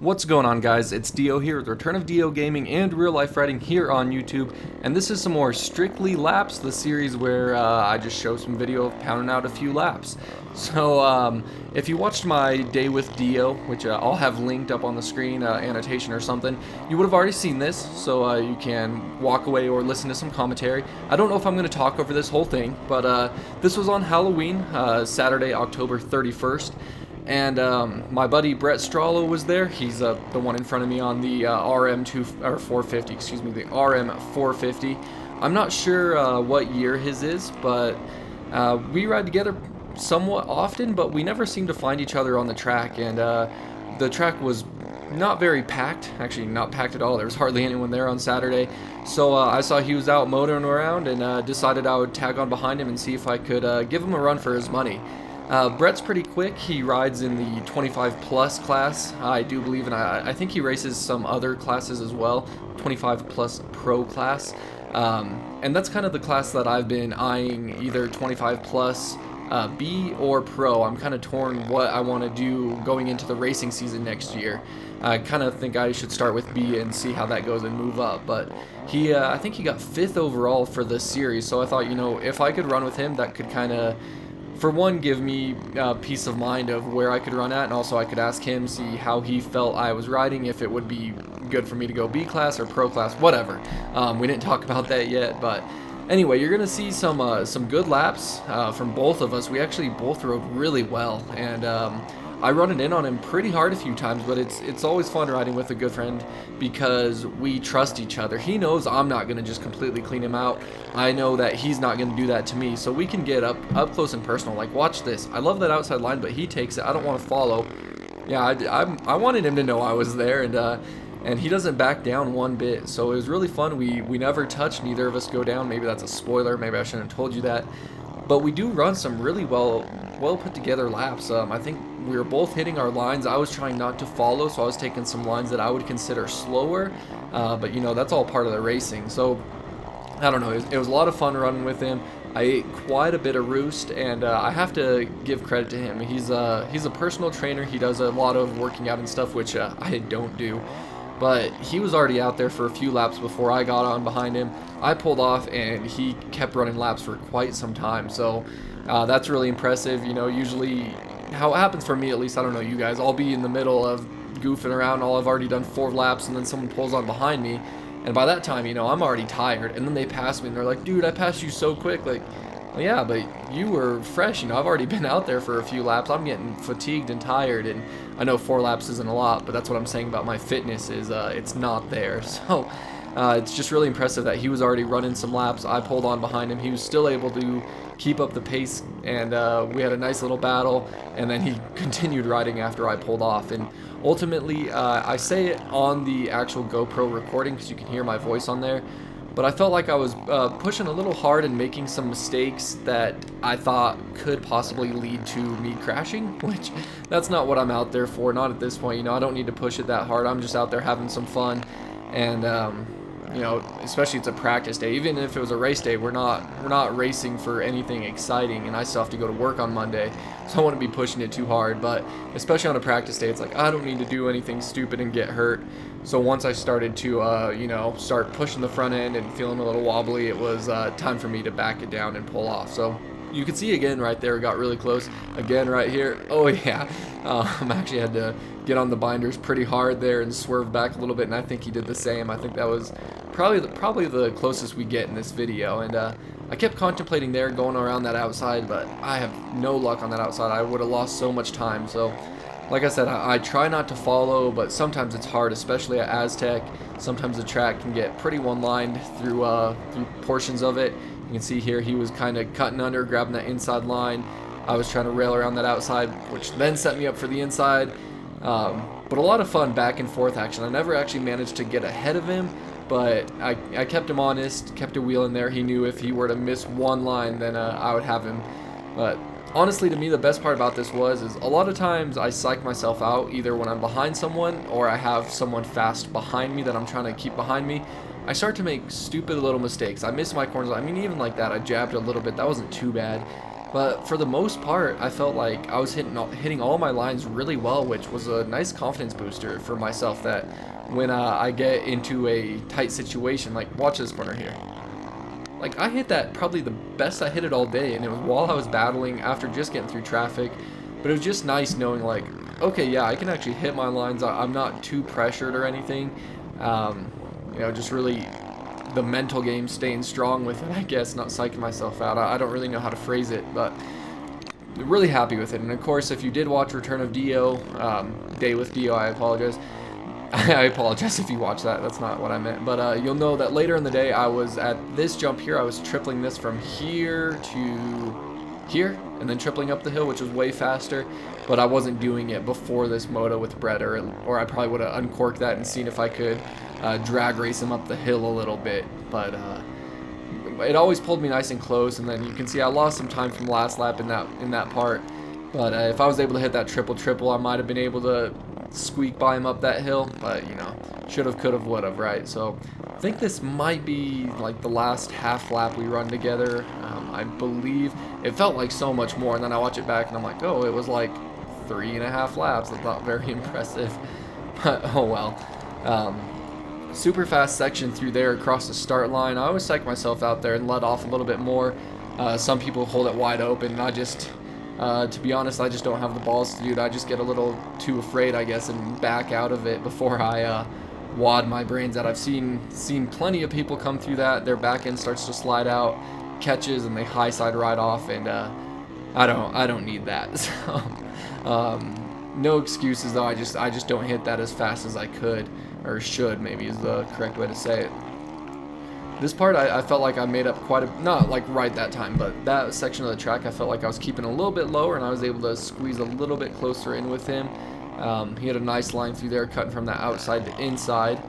What's going on, guys? It's DeeO here with Return of DeeO Gaming and Real Life Writing here on YouTube, and this is some more Strictly Laps, the series where I just show some video of pounding out a few laps. So if you watched my day with DeeO, which I'll have linked up on the screen, annotation or something, you would have already seen this, so you can walk away or listen to some commentary. I don't know if I'm going to talk over this whole thing, but this was on Halloween, Saturday, October 31st. And my buddy Brett Strallo was there. He's the one in front of me on the RM450, excuse me, the RM450. I'm not sure what year his is, but we ride together somewhat often, but we never seem to find each other on the track. And the track was not very packed, actually not packed at all. There was hardly anyone there on Saturday. So I saw he was out motoring around and decided I would tag on behind him and see if I could give him a run for his money. Brett's pretty quick. He rides in the 25 plus class, I do believe, and I think he races some other classes as well, 25 plus pro class. And that's kind of the class that I've been eyeing, either 25 plus B or pro. I'm kind of torn what I want to do going into the racing season next year. I kind of think I should start with B and see how that goes and move up. But I think he got 5th overall for this series, so I thought, you know, if I could run with him, that could kind of, for one, give me peace of mind of where I could run at, and also I could ask him, see how he felt I was riding, if it would be good for me to go B class or pro class, whatever. We didn't talk about that yet, but anyway, you're gonna see some good laps from both of us. We actually both rode really well, and I run it in on him pretty hard a few times, but it's always fun riding with a good friend because we trust each other. He knows I'm not going to just completely clean him out. I know that he's not going to do that to me, so we can get up close and personal. Like, watch this. I love that outside line, but he takes it. I don't want to follow. Yeah, I wanted him to know I was there, and he doesn't back down one bit. So it was really fun. We never touched. Neither of us go down. Maybe that's a spoiler. Maybe I shouldn't have told you that. But we do run some really well put together laps. I think we were both hitting our lines. I was trying not to follow, so I was taking some lines that I would consider slower. But you know, that's all part of the racing. So I don't know. It was a lot of fun running with him. I ate quite a bit of roost, and I have to give credit to him. He's a personal trainer. He does a lot of working out and stuff, which I don't do. But he was already out there for a few laps before I got on behind him. I pulled off, and he kept running laps for quite some time. So that's really impressive. You know, usually how it happens for me, at least, I don't know you guys, I'll be in the middle of goofing around. I've already done 4 laps, and then someone pulls on behind me. And by that time, you know, I'm already tired. And then they pass me, and they're like, dude, I passed you so quick. Like, well, yeah, but you were fresh. You know, I've already been out there for a few laps. I'm getting fatigued and tired, and I know 4 laps isn't a lot, but that's what I'm saying about my fitness is it's not there. So it's just really impressive that he was already running some laps. I pulled on behind him. He was still able to keep up the pace, and we had a nice little battle, and then he continued riding after I pulled off. And ultimately, I say it on the actual GoPro recording because you can hear my voice on there, but I felt like I was pushing a little hard and making some mistakes that I thought could possibly lead to me crashing, which that's not what I'm out there for, not at this point. You know, I don't need to push it that hard. I'm just out there having some fun, and you know, especially it's a practice day. Even if it was a race day, we're not racing for anything exciting, and I still have to go to work on Monday, so I wouldn't be pushing it too hard. But especially on a practice day, it's like I don't need to do anything stupid and get hurt. So once I started to you know, start pushing the front end and feeling a little wobbly, it was time for me to back it down and pull off. So you can see again right there, it got really close. Again right here, oh yeah, I actually had to get on the binders pretty hard there and swerve back a little bit, and I think he did the same. I think that was probably the closest we get in this video, and I kept contemplating there going around that outside, but I have no luck on that outside. I would have lost so much time. So like I said, I try not to follow, but sometimes it's hard, especially at Aztec. Sometimes the track can get pretty one-lined through portions of it. You can see here he was kind of cutting under, grabbing that inside line. I was trying to rail around that outside, which then set me up for the inside. But a lot of fun back and forth action. I never actually managed to get ahead of him, but I kept him honest, kept a wheel in there. He knew if he were to miss one line, then I would have him. But honestly, to me, the best part about this is a lot of times I psych myself out, either when I'm behind someone or I have someone fast behind me that I'm trying to keep behind me. I start to make stupid little mistakes. I miss my corners. I mean, even like that, I jabbed a little bit. That wasn't too bad. But for the most part, I felt like I was hitting all my lines really well, which was a nice confidence booster for myself, that when I get into a tight situation, like watch this corner here. Like, I hit that probably the best I hit it all day, and it was while I was battling after just getting through traffic. But it was just nice knowing, like, okay, yeah, I can actually hit my lines. I'm not too pressured or anything. You know, just really the mental game, staying strong with it, I guess, not psyching myself out. I don't really know how to phrase it, but really happy with it. And of course, if you did watch Return of DeeO, Day with DeeO, I apologize. I apologize if you watch that, that's not what I meant. But you'll know that later in the day, I was at this jump here, I was tripling this from here to here, and then tripling up the hill, which was way faster. But I wasn't doing it before this moto with Brett, or I probably would have uncorked that and seen if I could drag race him up the hill a little bit. But it always pulled me nice and close, and then you can see I lost some time from last lap in that part. But if I was able to hit that triple, I might have been able to squeak by him up that hill. But, you know, should have, could have, would have, right? So I think this might be like the last half lap we run together. I believe it felt like so much more, and then I watch it back and I'm like, oh, it was like 3.5 laps. It's not very impressive, but oh well. Super fast section through there across the start line. I always psych myself out there and let off a little bit more. Some people hold it wide open, and I just to be honest, I just don't have the balls to do that. I just get a little too afraid, I guess, and back out of it before I wad my brains out. I've seen plenty of people come through that. Their back end starts to slide out, catches, and they high side right off, and I don't need that. So no excuses though. I just don't hit that as fast as I could, or should, maybe is the correct way to say it. This part I felt like I made up quite a, not like right that time, but that section of the track I felt like I was keeping a little bit lower, and I was able to squeeze a little bit closer in with him. He had a nice line through there, cutting from the outside to inside.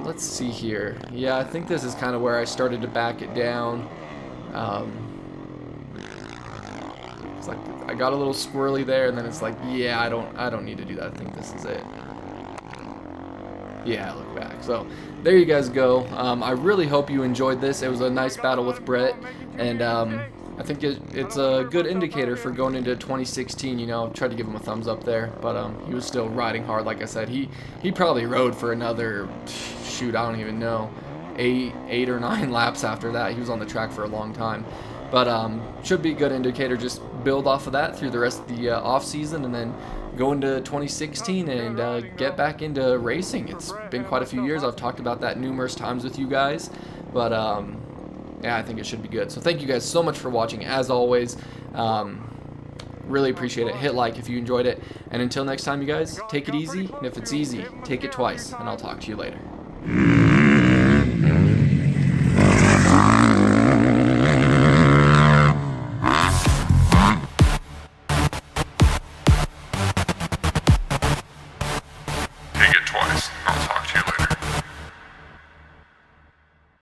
Let's see here. Yeah, I think this is kind of where I started to back it down. It's like I got a little squirrely there, and then it's like, yeah, I don't need to do that. I think this is it. Yeah, look back. So there you guys go. I really hope you enjoyed this. It was a nice battle with Brett, and I think it's a good indicator for going into 2016. You know, tried to give him a thumbs up there, but he was still riding hard. Like I said, he probably rode for another, shoot, I don't even know, 8 or 9 laps after that. He was on the track for a long time. But should be a good indicator. Just build off of that through the rest of the off season, and then go into 2016 and get back into racing. It's been quite a few years. I've talked about that numerous times with you guys, but yeah, I think it should be good. So thank you guys so much for watching. As always, really appreciate it. Hit like if you enjoyed it, and until next time, you guys, take it easy, and if it's easy, take it twice, and I'll talk to you later.